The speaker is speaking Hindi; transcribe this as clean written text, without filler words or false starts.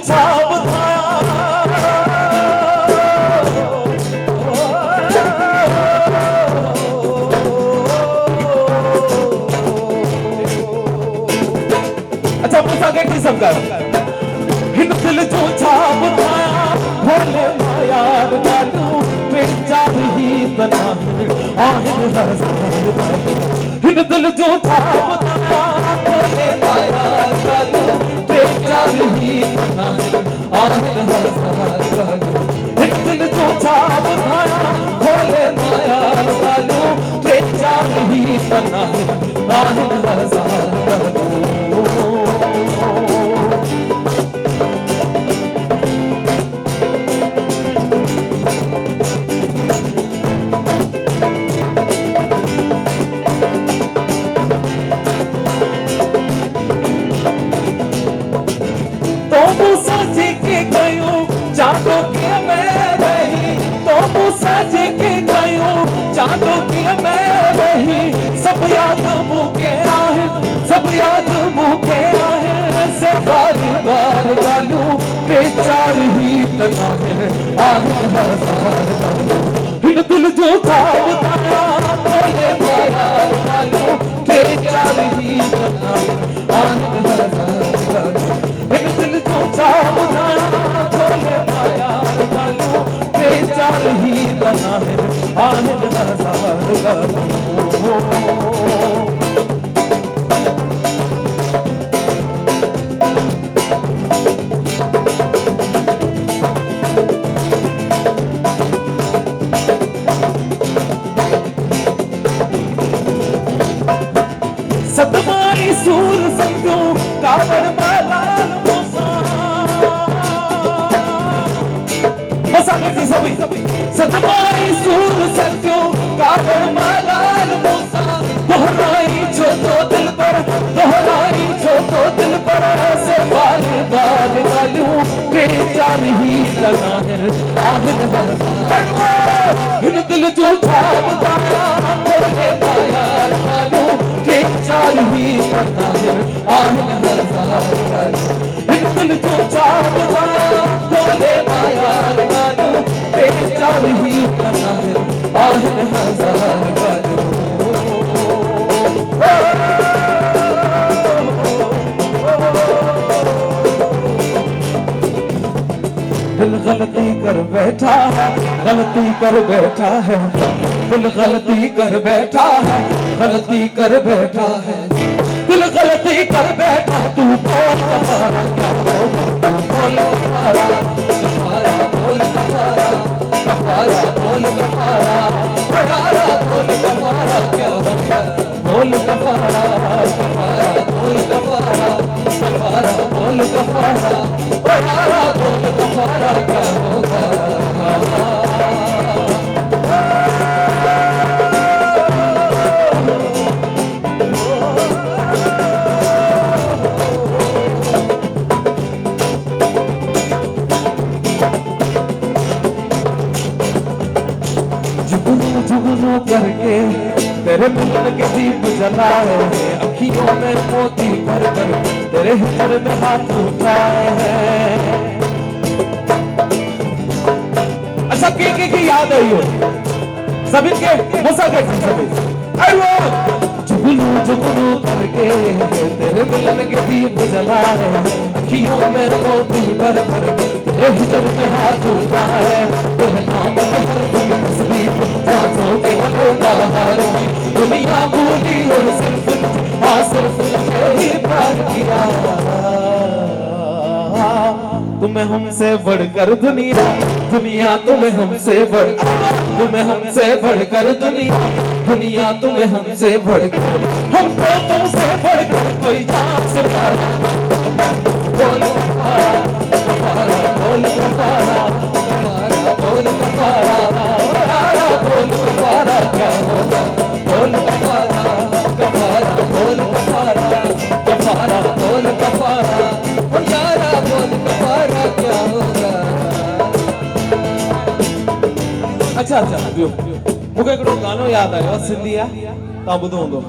छा ॿुधायां अच्छा मूंसां गॾु सभु ॻाल्हि हिन दिल जो छा ॿुधायां भोले माया ॻाल्हियूं टे चारि ही तना आहिनि हर हिन दिल जो छा ॿुधायां भोले माया ॻाल्हियूं टे चारि ही तना आहिनि हर हिन दिल जो छा ॿुधायां भोले माया ॻाल्हियूं टे चारि ही तना आहिनि हर सजे के गयो चांदो के मैं रही तो सजे के गयो चांदो के मैं रही सब याद मुके आहे सब याद मुके आहे से बार बार गालू बेचार ही तना है आहे हर हिन दिल जो था बताया बोले माया गालू बेचार ही तना आहे हर हिन दिल जो छा ॿुधायां भोले माया ॻाल्हियूं टे चारि ही तना आहिनि हज़ार सतमाई सूर संगो कावड़ मलाल सतमाई सूर संगो कावड़ मलाल मोसा दोहराई छो तो दिल पर दोहराई छो तो दिल पर ऐसे बार बार गालूं बेचार ही लगा है आहिन हिन दिल जो छा ॿुधायां भोले माया गालूं बेचार ही लगा है आहिन हिन दिल जो छा ॿुधायां भोले माया गालूं बेचार ही लगा है आहिन हज़ार गालूं दिल गलती कर बैठा है गलती कर बैठा है दिल गलती कर बैठा है गलती कर बैठा है दिल गलती कर बैठा तू बोल कफारा क्या बोल कफारा बोल कफारा कफारा बोल कफारा बोल कफारा क्या बोल कफारा कफारा बोल कफारा कफारा बोल कफारा बोल कफारा क्या होगा जुगनू करके तेरे मिलन के दीप जलाए हैं अखियों में मोती भर कर तेरे हिस्से में हाथ उठाए हैं अच्छा की याद है यो सभी के मुसा के सभी जुगनू करके तेरे मिलन के दीप जलाए हैं अखियों में मोती भर कर तेरे हिस्से में हाथ उठाए हैं तेरे नाम दुनिया भूली और सिर्फ ही प्यार किया तुम्हें हमसे बढ़कर दुनिया तुम्हें हमसे बढ़कर दुनिया तुम्हें हमसे बढ़कर हमको तुमसे बढ़कर कोई जान से बोल कफारा बोल कफारा बोल कफारा बोल कफारा क्या होगा बोल कफारा कफारा बोल कफारा कफारा बोल कफारा ओ यारा बोल कफारा क्या होगा अच्छा मूंखे हिकिड़ो गानो यादि आयो सिंधी आहे तव्हां ॿुधो हूंदो